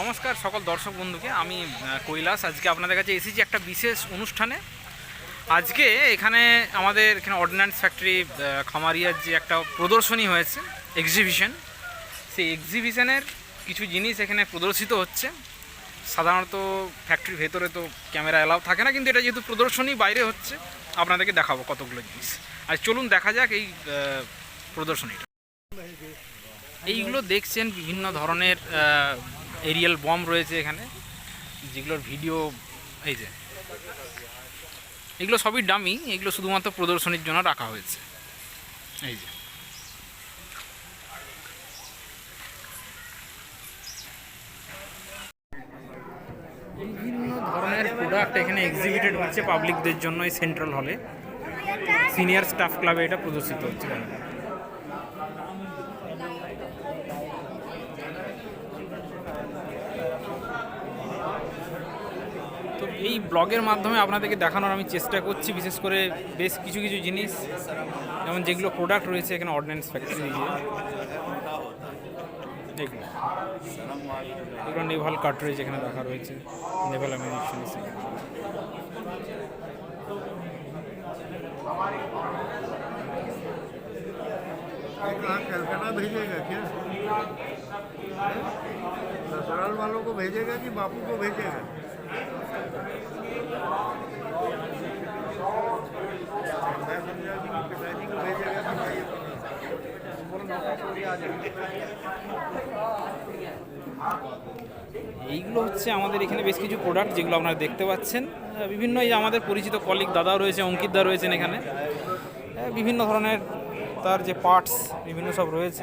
নমস্কার সকল দর্শক বন্ধুকে। আমি কৈলাস। আজকে আপনাদের কাছে এসেছি একটা বিশেষ অনুষ্ঠানে। আজকে এখানে আমাদের এখানে অর্ডিন্যান্স ফ্যাক্টরি খামারিয়ার যে একটা প্রদর্শনী হয়েছে, এক্সিবিশন, সেই এক্সিবিশনের কিছু জিনিস এখানে প্রদর্শিত হচ্ছে। সাধারণত ফ্যাক্টরির ভেতরে তো ক্যামেরা অ্যালাউ থাকে না, কিন্তু এটা যেহেতু প্রদর্শনী বাইরে হচ্ছে, আপনাদেরকে দেখাবো কতগুলো জিনিস। আর চলুন দেখা যাক এই প্রদর্শনীটা। এইগুলো দেখছেন বিভিন্ন ধরনের এরিয়াল বম রয়েছে এখানে, যেগুলোর ভিডিও এই যে এগুলো সবই ডামি, এগুলো শুধুমাত্র প্রদর্শনীর জন্য রাখা হয়েছে। এই যে বিভিন্ন ধরনের প্রোডাক্ট এখানে এক্সিবিটেড হচ্ছে পাবলিকদের জন্য। এই সেন্ট্রাল হলে সিনিয়র স্টাফ ক্লাবে এটা প্রদর্শিত হচ্ছে। তো এই ব্লগের মাধ্যমে আপনাদেরকে দেখানোর আমি চেষ্টা করছি, বিশেষ করে বেশ কিছু কিছু জিনিস, যেমন যেগুলো প্রোডাক্ট রয়েছে এখানে অর্ডিন্যান্স ফ্যাক্টরি দিয়ে। এগুলো নেভাল কার্ট্রিজ এখানে রাখা রয়েছে, নেভাল অ্যামিউনিশন। कलकत्ता भेजेगा क्या? ससुराल वालों को भेजेगा कि बापू को भेजेगा? मैं समझा कि पिताजी को भेजेगा कि भाई এইগুলো হচ্ছে আমাদের এখানে বেশ কিছু প্রোডাক্ট যেগুলো আপনারা দেখতে পাচ্ছেন। বিভিন্ন এই যে আমাদের পরিচিত কলিগ দাদাও রয়েছে, অঙ্কিত দা রয়েছেন এখানে। বিভিন্ন ধরনের তার যে পার্টস বিভিন্ন সব রয়েছে।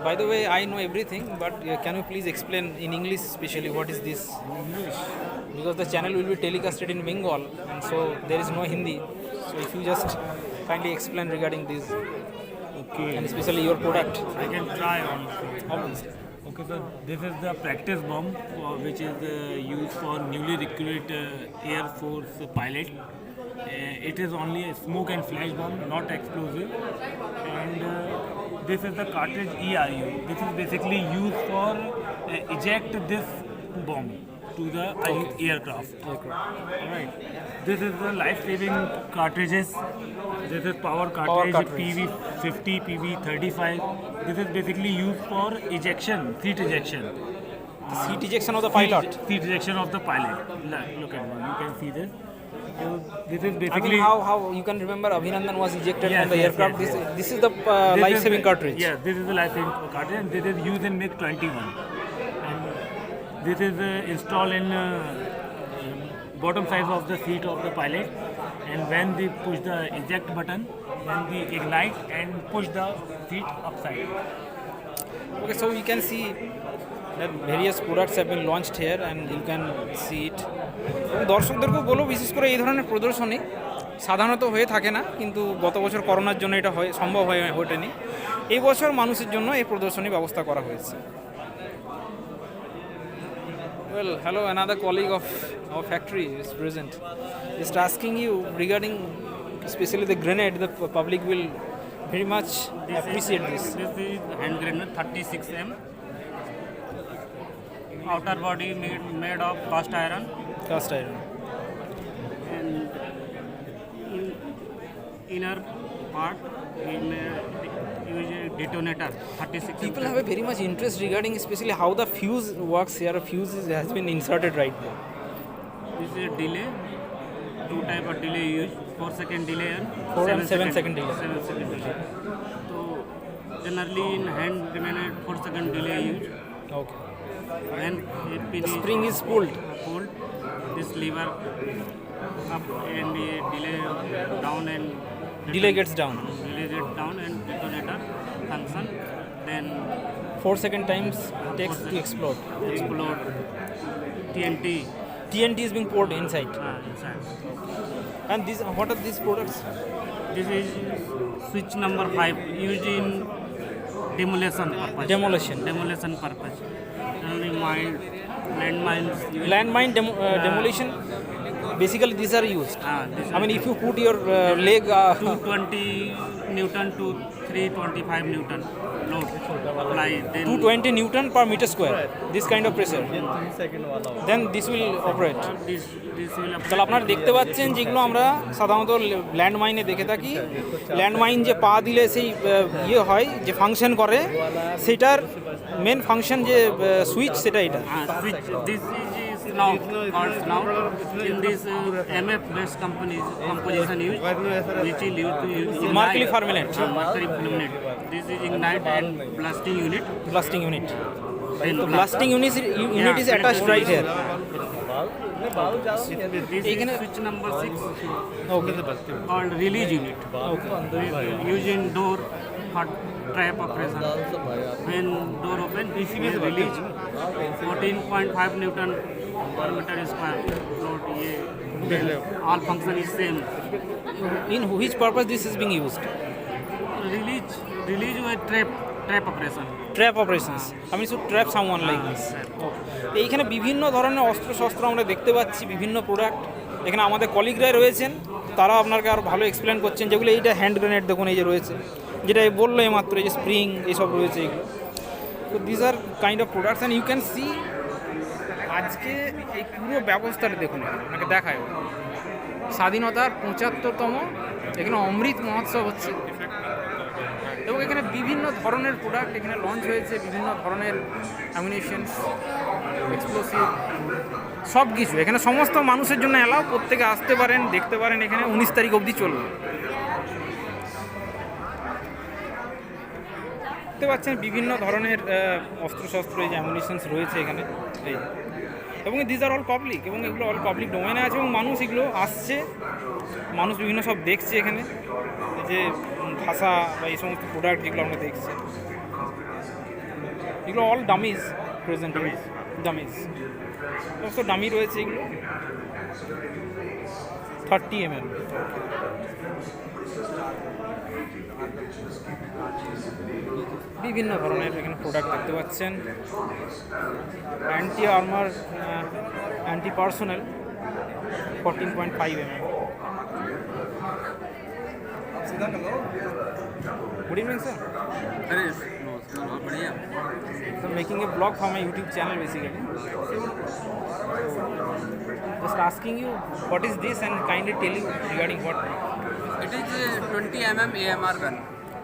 By the way, I know everything, but can you please explain in English especially what is this? English? Because the channel will be telecasted in Bengal, and so there is no Hindi. So if you just kindly explain regarding this, Okay, and especially your product. I can try on. Obviously. Okay, so this is the practice bomb which is used for newly recruited Air Force pilot. It is only a smoke and flash bomb, not explosive. And this is the cartridge ERU. This is basically used for eject this bomb to the aircraft. Alright. This is the life-saving cartridges. This is power cartridge PV50, PV35. This is basically used for ejection, seat ejection. The seat ejection of the pilot. Seat ejection of the pilot. Look at me. You can see this. So this is I basically. mean, how you can remember Abhinandan was ejected Yes, from the yes, aircraft. yes, This is the This life-saving is, cartridge. Yes, this is the life-saving cartridge, and this is used in MiG-21. And this is installed in bottom side of the seat of the pilot. And when they push the eject button, then we ignite and push the seat upside. Okay, so you can see that various products have been launched here, and you can see it. এবং দর্শকদেরকেও বলবো, বিশেষ করে এই ধরনের প্রদর্শনী সাধারণত হয়ে থাকে না, কিন্তু গত বছর করোনার জন্য এটা সম্ভব হয়ে ওঠেনি। এই বছর মানুষের জন্য এই প্রদর্শনী ব্যবস্থা করা হয়েছে। Well, hello, another colleague of our factory is present. Just asking you regarding especially the grenade, the public will very much appreciate this. This is hand grenade 36M. Outer body made of cast iron. Cast iron. And inner part we may use a detonator 36. People have a very much interest regarding especially how the fuse works here. A fuse has been inserted right there. This is a delay. Two type of delay used. 4-second delay and 4 and 7-second delay. 7-second delay. So generally in hand grenade 4-second delay used. Okay. When The spring is pulled. this lever up and the delay down and Delay gets down. Delay it down and detonator function. Then 4-second times takes to explode. explode TNT TNT is being poured inside. inside. And these, what are these products? This is switch number 5 used in demolition purpose. Demolition purpose. Only landmines. Landmine demolition. Basically, these are used. This I mean, if you put your leg. 220 Newton to 325 Newton load apply. Then 220 Newton per meter square. This kind of pressure. 3 second वाला होगा Then this will operate. this will apply. তাহলে আপনারা দেখতে পাচ্ছেন যেগুলো আমরা সাধারণত land মাইনে দেখে থাকি, ল্যান্ড মাইন যে পা দিলে সেই ইয়ে হয় যে ফাংশন করে, সেটার মেন ফাংশন যে সুইচ সেটা এটা। Switch. This is now called now in this MF based companies composition used, which is used to use Mercury fulminate. Mercury fulminate. This is ignite and blasting unit. Blasting unit. Then So blasting unit is attached right here. This is এখানে- switch number 6 Okay. called release unit. Used in door hot trap operation. When door open, this is release 14.5 Newton per meter square load. ये all function is same. In which purpose this is being used? Release with trap operation. Trap operations. আমি শুধু trap someone like this. এইখানে বিভিন্ন ধরনের অস্ত্রশস্ত্র আমরা দেখতে পাচ্ছি, বিভিন্ন প্রোডাক্ট। এখানে আমাদের কলিগরাই রয়েছেন, তারা আপনাকে আরও ভালো এক্সপ্লেন করছেন। যেগুলো এইটা হ্যান্ড গ্রেনেড দেখুন, এই যে রয়েছে, যেটা বললো এইমাত্র, এই যে স্প্রিং এইসব রয়েছে এগুলো। তো this are kind of products and you can see আজকে এই পুরো ব্যবস্থাটা দেখুন, আপনাকে দেখায় স্বাধীনতার 75তম এখানে অমৃত মহোৎসব হচ্ছে, এবং এখানে বিভিন্ন ধরনের প্রোডাক্ট এখানে লঞ্চ হয়েছে, বিভিন্ন ধরনের অ্যামিউনিশনস, এক্সপ্লোসিভ, সব কিছু এখানে সমস্ত মানুষের জন্য অ্যালাউ। প্রত্যেকে আসতে পারেন, দেখতে পারেন। এখানে 19 তারিখ অবধি চলবে। দেখতে পাচ্ছেন বিভিন্ন ধরনের অস্ত্রশস্ত্র, এই যে অ্যামিউনিশনস রয়েছে এখানে, এই এবং দিস আর অল পাবলিক, এবং এগুলো অল পাবলিক ডোমেনে আছে, এবং মানুষ এগুলো আসছে, মানুষ বিভিন্ন সব দেখছে এখানে, এই যে ভাষা বা এই সমস্ত প্রোডাক্ট যেগুলো আমরা দেখছি, এগুলো অল ডামিজ প্রেজেন্ট, ডামিজ সমস্ত ডামি রয়েছে এগুলো। 30 mm। বিভিন্ন ধরনের এখানে প্রোডাক্ট দেখতে পাচ্ছেন। Anti armour, anti personal 14.5 mm। Good evening, sir. बढ़िया। So I'm making a blog for my YouTube channel basically. Just asking you what is this and kindly tell you regarding what. It is a 20 mm AMR gun.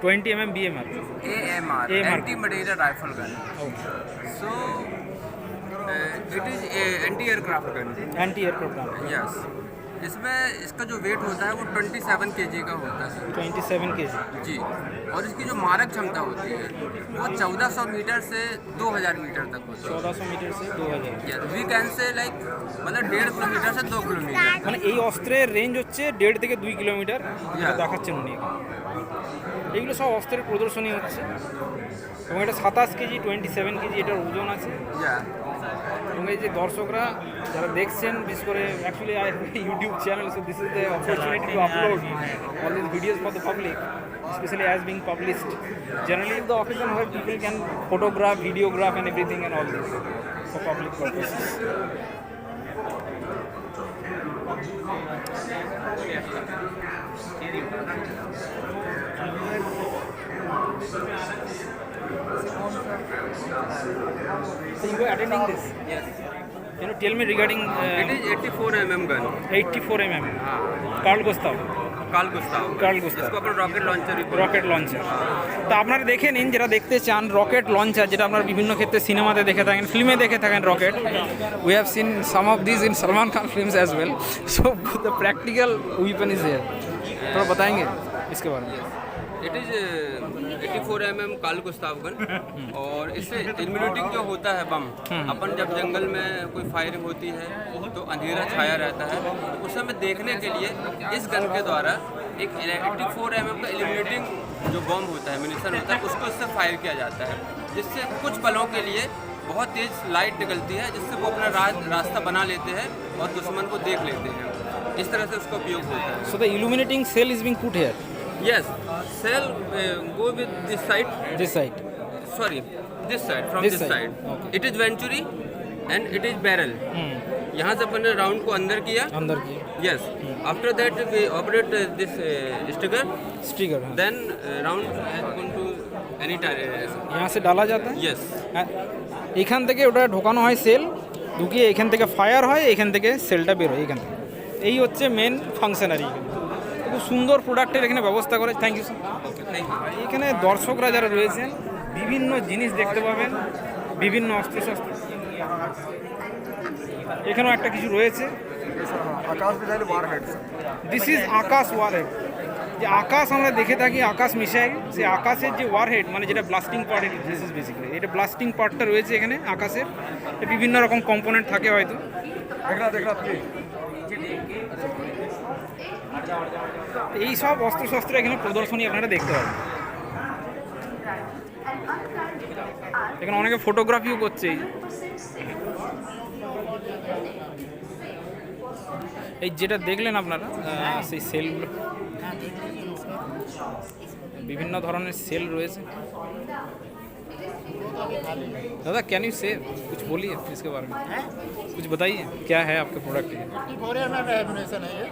20 mm BMR. AMR, AMR. anti-material rifle gun. Okay. So it is a anti-aircraft gun. Anti-aircraft gun. Yes. इसमें इसका जो wait होता है वो 27 kg का होता है 27 kg. जी, और इसकी जो मारक क्षमता होती है वो 1400 मीटर से 2000 मीटर तक होती है। 1400 मीटर से 2000. Yes, we can say like मतलब 1.5 किलोमीटर से 2 किलोमीटर। মানে এই অস্ত্রের রেঞ্জ হচ্ছে 1.5 থেকে 2 কিলোমিটার, যেটা Yeah. দেখাচ্ছেন উনি এখানে। এগুলো সব অস্ত্রের প্রদর্শনী হচ্ছে, এবং এটা 27 কেজি, 27 কেজি এটার ওজন আছে। Yeah. এবং এই যে দর্শকরা যারা দেখছেন, বিশেষ করে actually I YouTube channel, so this is the opportunity to upload all these videos for the public, especially as being published. Generally the occasion where people can photograph, videograph and everything and all this for public purposes. So you were attending this? Yes. Can you tell me regarding It is 84 mm gun. 84 mm हाँ, Carl Gustav? Carl Gustav. Carl Gustav. इसको अपन rocket launcher भी बोलते हैं। Rocket launcher. তো আপনারা দেখে নিন, যারা দেখতে চান রকেট লঞ্চার, যেটা আপনারা বিভিন্ন ক্ষেত্রে সিনেমাতে দেখে থাকেন, ফিল্মে দেখে থাকেন rocket. We have seen some of this in Salman Khan films as well, so the practical weapon is here. थोड़ा बताएंगे इसके बारे में? It is 84 mm Carl Gustav gun, और इससे इल्यूमिनेटिंग जो होता है बम, अपन जब जंगल में कोई फायरिंग होती है तो अंधेरा छाया रहता है, तो उस समय देखने के लिए इस गन के द्वारा एक 84 mm का इल्यूमिनेटिंग जो बम होता है, म्यूनिशन होता है, उसको इससे फायर किया जाता है, जिससे कुछ पलों के लिए बहुत तेज लाइट निकलती है, जिससे वो अपना रास्ता बना लेते हैं और दुश्मन को देख लेते हैं। इस तरह से उसका उपयोग होता है। So the illuminating cell is being put here, Yes, cell go with this side. this side. Sorry, this side, from This this side. side. Okay. It is venturi and it is barrel. यहाँ से अपन ने round को अंदर किया, अंदर की yes, after that we operate this sticker, sticker, हाँ। Then round has gone to any direction, यहाँ से डाला जाता है, यस। হ্যাঁ, এখান থেকে ওটা ঢোকানো হয় সেল, ঢুকিয়ে এখান থেকে ফায়ার হয়, এখান থেকে সেলটা বেরোয় এখান থেকে। এই হচ্ছে মেন ফাংশনারি। খুব সুন্দর প্রোডাক্টের এখানে ব্যবস্থা করে। Thank you sir. এখানে দর্শকরা যারা রয়েছেন বিভিন্ন জিনিস দেখতে পাবেন, বিভিন্ন অস্ত্রশস্ত্র। এখানেও একটা কিছু রয়েছে, Akash missile warhead this is Akash warhead. যে আকাশ আমরা দেখে থাকি, আকাশ মিসাইল, সেই আকাশের যে ওয়ারহেড মানে যেটা blasting part, this is basically এটা ব্লাস্টিং পার্টটা রয়েছে এখানে আকাশের। বিভিন্ন রকম কম্পোনেন্ট থাকে হয়তো। देखना प्लीज। এই সব অস্ত্রশস্ত্র এখানে প্রদর্শনী আপনারা দেখতে পাবেন। এখানে অনেকে ফটোগ্রাফিও করছে। এই যেটা দেখলেন আপনারা সেই সেলগুলো, বিভিন্ন ধরনের সেল রয়েছে। दादा कैन यू से कुछ बोलिए इसके बारे में, कुछ बताइए क्या है आपके प्रोडक्ट ये? 54 mm एमुनेशन है ये।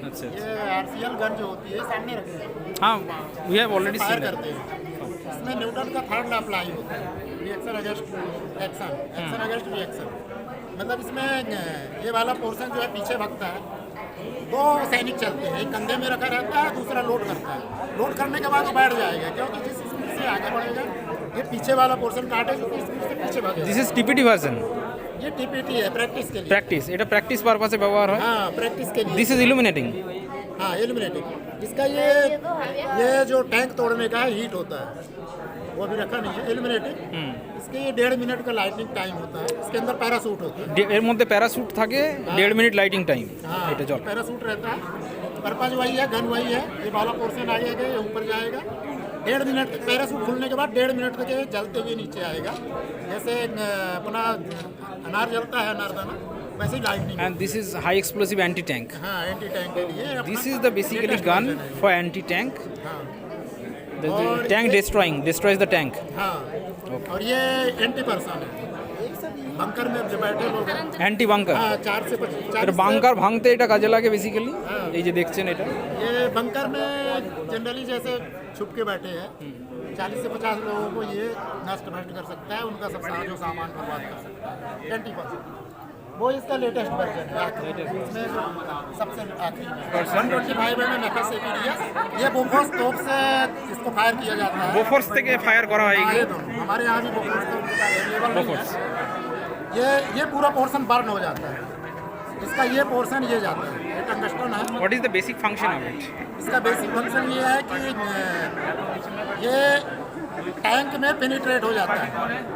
अच्छा ये आरसीएल गन जो होती है सामने रखते हैं, हाँ, we have already fire seen करते हैं। इसमें न्यूटन का थर्ड लॉ अप्लाई होता है, reaction against action, action against reaction. मतलब इसमें ये वाला पोर्शन जो है पीछे भगता है, दो सैनिक चलते हैं, एक कंधे में रखा रहता है, दूसरा लोड करता है। लोड करने के बाद वो बैठ जाएगा, क्योंकि जिस स्पीड से आगे बढ़ेगा ये पीछे वाला पोर्शन काटे जो स्पीड से पीछे भागेगा। दिस इज टीपीटी वर्जन, ये टीपीटी है, प्रैक्टिस के लिए। प्रैक्टिस, এটা প্র্যাকটিস পারপাসে ব্যবহার হয়। हाँ, प्रैक्टिस के लिए। This is illuminating. हाँ, इल्यूमिनेटिंग। इसका ये जो टैंक तोड़ने का है, हीट होता है, वो अभी रखा नहीं है। इल्यूमिनेटिंग, इसके ये 1.5 मिनट का लाइटनिंग टाइम होता है। इसके अंदर पैरासूट होता है। এর মধ্যে প্যারাশুট থাকে, 1.5 মিনিট লাইটিং টাইম। हाँ, এটা চল। पैरासूट रहता है। पर्पज वही है, गन वही है। ये वाला पोर्शन आगे आगे ये ऊपर जाएगा। 1.5 मिनट पैरासूट खुलने के बाद 1.5 मिनट तक ये जलते हुए नीचे आएगा। जैसे अपना अनार जलता है, अनारदाना, वैसे ही lightning. And this is high explosive anti tank. हाँ, एंटी टैंक के लिए अपना this is the basically latest gun version है। For anti tank. हाँ, The और tank destroys the tank. हाँ, और ये एंटी पर्सन है। बंकर में जो बैठे लोग हैं, অ্যান্টি বাঙ্কার। हाँ, 4 से 5 এটা বাঙ্কার ভাঙতে এটা কাজে লাগে বেসিক্যালি। এই যে দেখছেন এটা, ये बंकर में जनरली जैसे छुप के बैठे हैं, 40 से 50 लोगों को ये नष्ट भ्रष्ट कर सकता है, उनका सब साजो सामान बर्बाद कर सकता है। 20%। वो इसका लेटेस्ट वर्जन है, इसमें जो सबसे आखिरी में 125 mm FSAPDS। ये बोफोर्स तोप से इसको फायर किया जाता है। বোফোর্স থেকে ফায়ার করা হয় हाँ, এগুলো। ये दोनों हमारे यहाँ भी बोफोर्स तो अवेलेबल नहीं बोफोर्स। है। ये पूरा पोर्शन बर्न हो जाता है, इसका ये पोर्शन ये जाता है, ये टंगस्टन है। What is the basic function of it? इसका बेसिक फंक्शन ये है कि ये टैंक में पेनिट्रेट हो जाता है,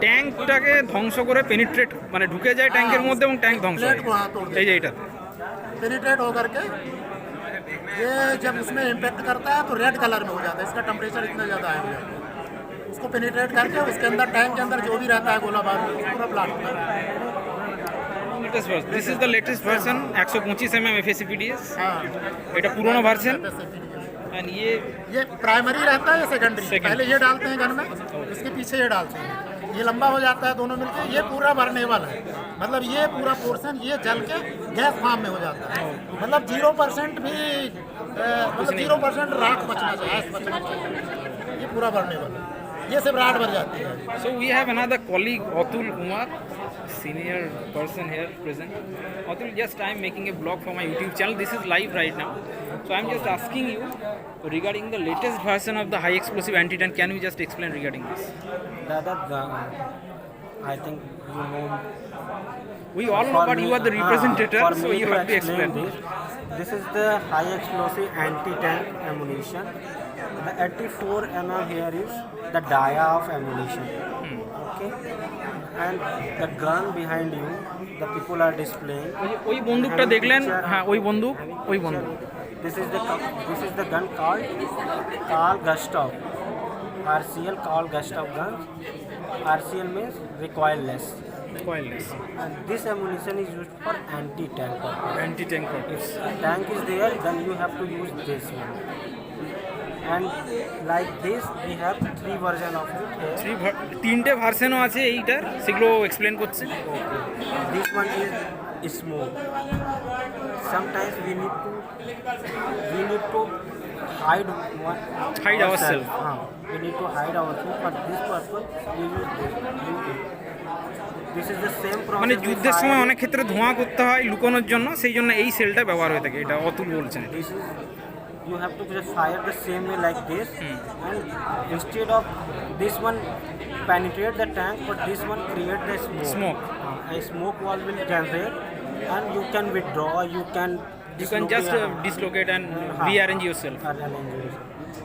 ট্যাঙ্কটাকে ধ্বংস করে পেনিট্রেট মানে ঢুকে যায় ট্যাঙ্কের মধ্যে এবং ট্যাঙ্ক ধ্বংস प्लेट হয়। को हाथ तोड़ এই देता যে এটা है। पेनिट्रेट होकर के ये जब उसमें इम्पैक्ट करता है तो रेड कलर में हो जाता है, इसका टेम्परेचर इतना ज़्यादा हाई हो जाता है। उसको पेनिट्रेट करके उसके अंदर टैंक के अंदर जो भी रहता है गोला बारूद पूरा ब्लास्ट कर देता है। This is the latest version 125 mm FSAPDS। हाँ, এটা পুরনো ভার্সন। एंड ये प्राइमरी रहता है या सेकेंडरी? Secondary। पहले ये डालते हैं गन में, इसके पीछे ये डालते हैं, ये लंबा हो जाता है दोनों मिलके। ये पूरा भरने वाला है, मतलब ये पूरा पोर्शन ये जल के गैस फार्म में हो जाता है। मतलब 0% भी मतलब 0% राख बचना चाहिए, ऐसा बचना चाहिए। ये पूरा भरने वाला है, ये सब राड भर जाती है। So we have another colleague, Atul Kumar, senior person here present. Atul, just I am making a blog for my YouTube channel. This is live right now. So I am just asking you regarding the latest version of the high explosive anti-tank. Can you just explain regarding this? I think you know. We all know, but you are the representative, for so me you have to explain. This is the high explosive anti-tank ammunition. The 84 mm here is the dia of ammunition. Okay, and the gun behind you, the people are displaying. ওই বন্দুকটা দেখলেন, হ্যাঁ ওই বন্দুক। This is the gun called Carl Gustav. RCL Carl Gustav gun. RCL means recoilless. Coilless. And this ammunition is used for anti-tank purpose. Anti-tank purpose. If a tank is there, then you have to use this one. And like this, we have 3 version of it here. তিনটে ভার্সনও আছে এইটার, সেগুলো explain করছে। This one is smoke. Sometimes we need to hide ourselves. We need to hide ourselves, but this purpose we use this. This is the same process. মানে we যুদ্ধের fire সময় it. অনেক ক্ষেত্রে ধোঁয়া করতে হয় লুকোনোর জন্য, সেই জন্য এই সেলটা ব্যবহার হয়ে থাকে, এটা অতুল বলছেন। This is, you have to just fire the same way like this, and instead of this one penetrate the tank, but this one create the smoke. A smoke wall will generate, and you can withdraw. You can just dislocate and rearrange yourself.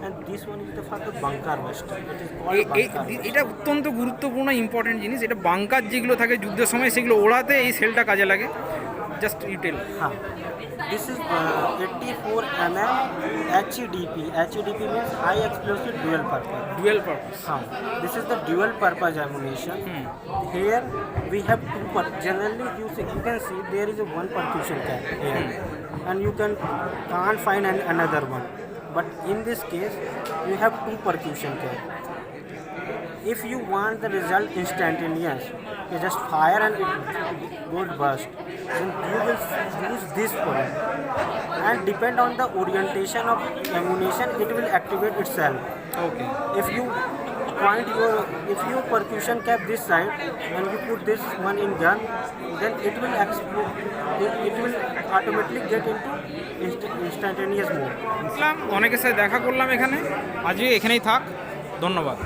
And this one is the for the bunker vest. It is called bunker vest. এটা অত্যন্ত গুরুত্বপূর্ণ important জিনিস। এটা bunker যেগুলো থাকে যুদ্ধের সময়, সেগুলো ওড়াতে এই সেলটা কাজে লাগে। Just ইউটেল। This is 84 mm HEDP. HEDP means high explosive dual purpose. Dual purpose. This is the dual purpose ammunition. Here we have two. Generally, you can see there is a one percussion cap here, and you can't find another one. But in this case, you have two percussion cap. If you want the result instantaneous, you just fire and it goes burst. Then you will use this for it. And depend on the orientation of ammunition, it will activate itself. Okay. If you percussion cap this side and you put this one in gun, then it will explode. It will automatically get into instantaneous mode. অনেকের সাথে দেখা করলাম এখানে, আজকে এখানেই থাক, ধন্যবাদ।